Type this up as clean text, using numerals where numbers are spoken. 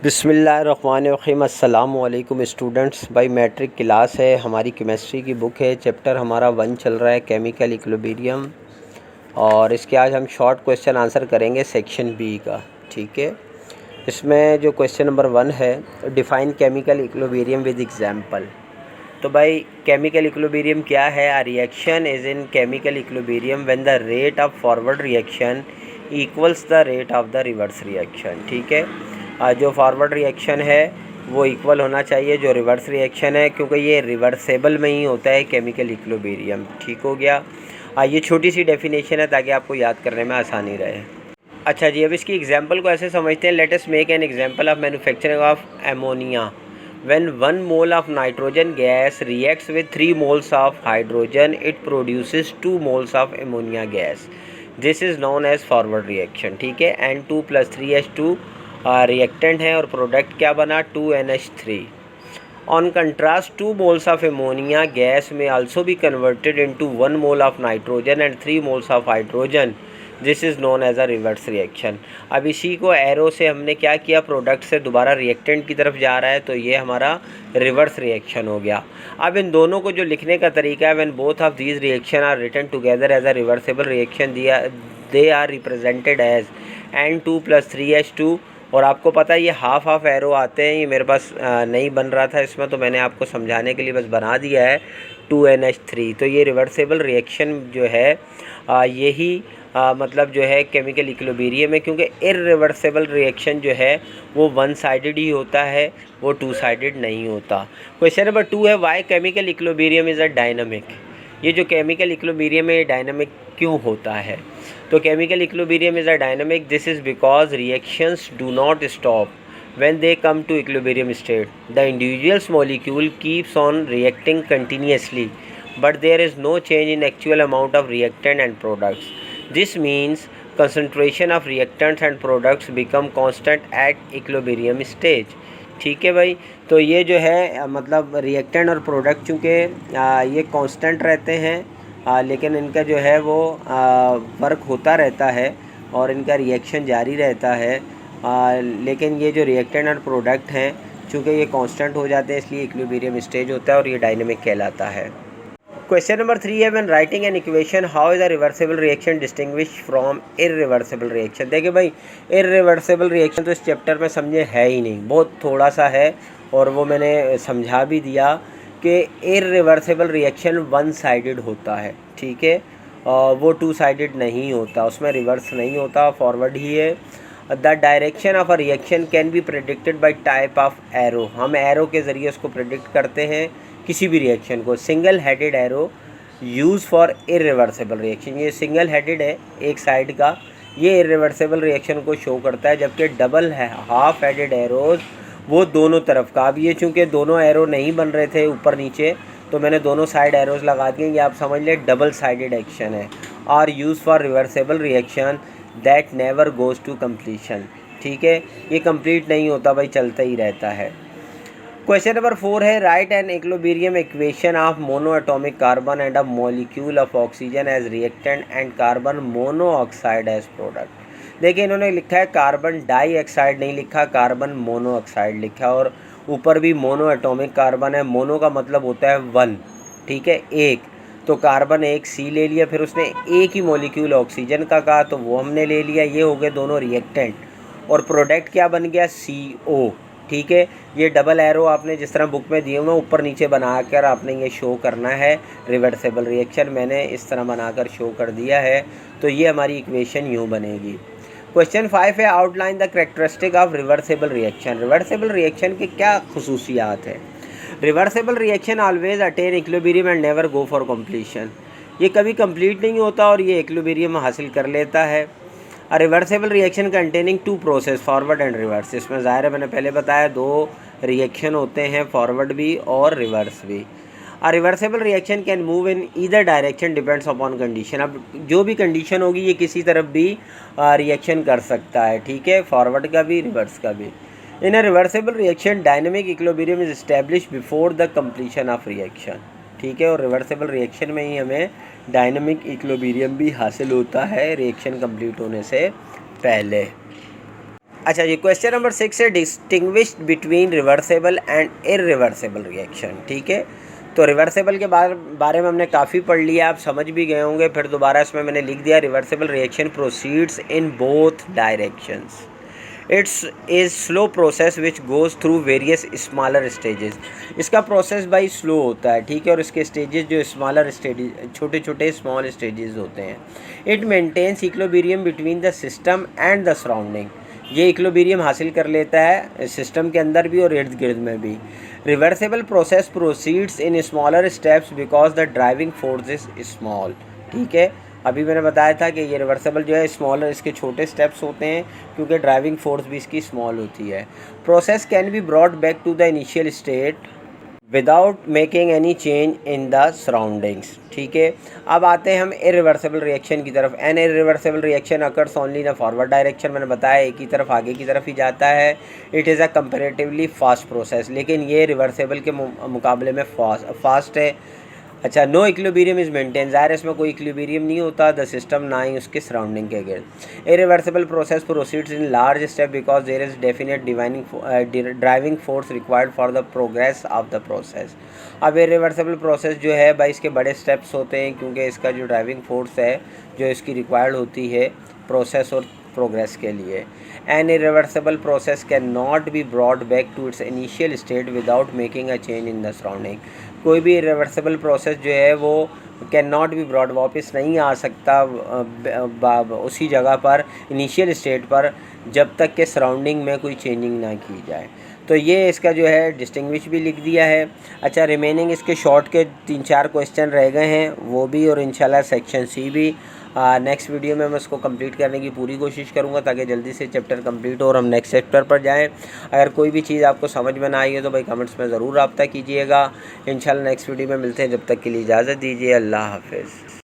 बिस्मिल्लाहिर्रहमानिर्रहीम। अस्सलामु अलैकुम स्टूडेंट्स। भाई मैट्रिक क्लास है, हमारी केमिस्ट्री की बुक है, चैप्टर हमारा 1 चल रहा है केमिकल इक्विलिब्रियम, और इसके आज हम शॉर्ट क्वेश्चन आंसर करेंगे सेक्शन बी का। ठीक है, इसमें जो क्वेश्चन नंबर 1 है, define chemical equilibrium with example. तो भाई केमिकल इक्विलिब्रियम क्या है? A reaction is in chemical equilibrium when the rate of forward reaction equals the rate of the reverse reaction. ठीक है, जो फॉरवर्ड रिएक्शन है वो इक्वल होना चाहिए जो रिवर्स रिएक्शन है, क्योंकि ये रिवर्सेबल में ही होता है केमिकल इक्विलिब्रियम। ठीक हो गया। ये छोटी सी डेफिनेशन है ताकि आपको याद करने में आसानी रहे। अच्छा जी, अब इसकी एग्जांपल को ऐसे समझते हैं। Let us make an example of manufacturing of ammonia when 1 mole of nitrogen gas reacts with 3 moles of hydrogen it produces 2 moles of ammonia gas. This is known as forward reaction. ठीक है, N2 + 3H2 reactant है और product क्या बना? 2NH3। On contrast 2 moles of ammonia gas may also be converted into 1 mole of nitrogen and 3 moles of hydrogen. This is known as a reverse reaction. अब इसी को arrow से हमने क्या किया, प्रोडक्ट से दोबारा रिएक्टेंट की तरफ जा रहा है, तो ये हमारा रिवर्स रिएक्शन हो गया। अब इन दोनों को जो लिखने का तरीका है, when both of these reaction are written together as a reversible reaction they are represented as N2 + 3H2। और आपको पता है ये हाफ हाफ एरो आते हैं, ये मेरे पास नहीं बन रहा था इसमें, तो मैंने आपको समझाने के लिए बस बना दिया है 2NH3। तो ये रिवर्सेबल रिएक्शन जो है यही मतलब जो है केमिकल इक्विलिब्रियम है, क्योंकि इर्रिवर्सिबल रिएक्शन जो है वो 1 साइडेड ही होता है, वो 2 साइडेड नहीं होता। क्वेश्चन नंबर 2 है, why chemical equilibrium is a dynamic. ये जो केमिकल इक्विलिब्रियम है डायनामिक क्यों होता है? तो chemical equilibrium is a dynamic, this is because reactions do not stop when they come to equilibrium state. The individual molecule keeps on reacting continuously, but there is no change in actual amount of reactant and products. This means concentration of reactants and products become constant at equilibrium stage. ठीक है भाई, तो ये जो है मतलब reactant और product चूँकि ये कांस्टेंट रहते हैं, लेकिन इनका जो है वो वर्क होता रहता है और इनका रिएक्शन जारी रहता है, लेकिन ये जो रिएक्टेंट और प्रोडक्ट हैं चूँकि ये कांस्टेंट हो जाते हैं, इसलिए इक्विलिब्रियम स्टेज होता है और ये डायनेमिक कहलाता है। क्वेश्चन नंबर 3 है, when writing an equation how is a reversible reaction distinguish from irreversible reaction. देखिए भाई, इर्रिवर्सिबल रिएक्शन तो इस चैप्टर में समझे है ही नहीं, बहुत थोड़ा सा है, और वो मैंने समझा भी दिया कि इर्रिवर्सिबल रिएक्शन 1 साइडेड होता है। ठीक है, वो 2 साइडेड नहीं होता, उसमें रिवर्स नहीं होता, फॉरवर्ड ही है। The direction of a reaction can be predicted by type of arrow. हम एरो के ज़रिए उसको प्रेडिक्ट करते हैं किसी भी रिएक्शन को। Single headed arrow use for irreversible reaction. ये सिंगल हेडेड है एक साइड का, ये इर्रिवर्सिबल रिएक्शन को शो करता है, जबकि डबल है हाफ हेडेड एरोज वो दोनों तरफ का। अब ये चूँकि दोनों एरो नहीं बन रहे थे ऊपर नीचे, तो मैंने दोनों साइड एरोज लगा दिए, ये आप समझ लें डबल साइडेड एक्शन है। और use for reversible reaction that never goes to completion. ठीक है, ये कंप्लीट नहीं होता भाई, चलता ही रहता है। क्वेश्चन नंबर 4 है, write an equilibrium equation of mono atomic carbon and a molecule of oxygen as reactant and carbon monoxide as product. देखिए इन्होंने लिखा है कार्बन डाइऑक्साइड, नहीं लिखा कार्बन मोनोऑक्साइड लिखा, और ऊपर भी मोनो एटॉमिक कार्बन है। मोनो का मतलब होता है 1, ठीक है, एक, तो कार्बन एक सी ले लिया, फिर उसने एक ही मॉलिक्यूल ऑक्सीजन का कहा तो वो हमने ले लिया, ये हो गए दोनों रिएक्टेंट, और प्रोडक्ट क्या बन गया? CO। ठीक है, ये डबल एरो आपने जिस तरह बुक में दिए हुए ऊपर नीचे बनाकर आपने ये शो करना है रिवर्सिबल रिएक्शन, मैंने इस तरह बनाकर शो कर दिया है, तो ये हमारी इक्वेशन यूँ बनेगी। क्वेश्चन 5 है, outline the characteristic of reversible reaction. Reversible reaction की क्या खसूसियात है? Reversible reaction always attain equilibrium and never go for completion. ये कभी कंप्लीट नहीं होता और ये इक्विलिब्रियम हासिल कर लेता है। अ reversible reaction containing 2 process forward and reverse. इसमें ज़ाहिर है मैंने पहले बताया 2 रिएक्शन होते हैं, फॉरवर्ड भी और रिवर्स भी। अ reversible reaction can move in either direction depends upon condition. अब जो भी कंडीशन होगी ये किसी तरफ भी रिएक्शन कर सकता है, ठीक है, फॉरवर्ड का भी रिवर्स का भी। In a reversible reaction dynamic equilibrium is established before the completion of reaction. ठीक है, और रिवर्सिबल रिएक्शन में ही हमें डायनेमिक इक्विलिब्रियम भी हासिल होता है रिएक्शन कंप्लीट होने से पहले। अच्छा जी, क्वेश्चन नंबर 6 है distinguish between reversible and irreversible reaction. ठीक है, तो रिवर्सेबल के बारे में हमने काफ़ी पढ़ लिया, आप समझ भी गए होंगे। फिर दोबारा इसमें मैंने लिख दिया, reversible reaction proceeds in both directions. It's is slow process which goes through various smaller stages. इसका प्रोसेस भाई स्लो होता है, ठीक है, और इसके स्टेजेस जो स्मॉलर स्टेजेस, छोटे छोटे स्मॉल स्टेजेस होते हैं। It maintains equilibrium between the system and the surrounding. ये इक्विलिब्रियम हासिल कर लेता है सिस्टम के अंदर भी और इर्द गिर्द में भी। Reversible process proceeds in smaller steps because the driving force is small. ठीक है, अभी मैंने बताया था कि ये रिवर्सेबल जो है स्मॉलर, इसके छोटे स्टेप्स होते हैं क्योंकि ड्राइविंग फोर्स भी इसकी स्मॉल होती है। Process can be brought back to the initial state without making any change in the surroundings. ठीक है, अब आते हैं हम इरिवर्सेबल रिएक्शन की तरफ। An irreversible reaction occurs only in forward direction. मैंने बताया एक ही तरफ, आगे की तरफ ही जाता है। It is a comparatively fast process, लेकिन ये रिवर्सेबल के मुकाबले में फास्ट है। अच्छा, नो इक्विलिब्रियम इज मेंटेन, ज़ाहिर इसमें कोई इक्विलिब्रियम नहीं होता द सिस्टम, ना ही उसके सराउंडिंग के गिर्द। Irreversible process proceeds in large step because there is definite driving force required for the progress of the process. अब इरिवर्सेबल प्रोसेस जो है भाई इसके बड़े स्टेप्स होते हैं क्योंकि इसका जो ड्राइविंग फोर्स है जो इसकी रिक्वायर्ड होती है प्रोसेस और प्रोग्रेस के लिए। An irreversible process can not be brought back to its initial state without making a change in the surrounding. कोई भी इरिवर्सेबल प्रोसेस जो है वो कैन नॉट बी ब्रॉट, वापस नहीं आ सकता उसी जगह पर इनिशियल स्टेट पर जब तक के सराउंडिंग में कोई चेंजिंग ना की जाए। तो ये इसका जो है डिस्टिंग्विश भी लिख दिया है। अच्छा, रिमेनिंग इसके शॉर्ट के 3-4 क्वेश्चन रह गए हैं, वो भी, और इंशाल्लाह सेक्शन सी भी नेक्स्ट वीडियो में मैं उसको कंप्लीट करने की पूरी कोशिश करूँगा ताकि जल्दी से चैप्टर कंप्लीट हो और हम नेक्स्ट चैप्टर पर जाएं। अगर कोई भी चीज़ आपको समझ में ना आई है तो भाई कमेंट्स में ज़रूर रब्ता कीजिएगा। इंशाल्लाह नेक्स्ट वीडियो में मिलते हैं, जब तक के लिए इजाज़त दीजिए। अल्लाह हाफ़िज़।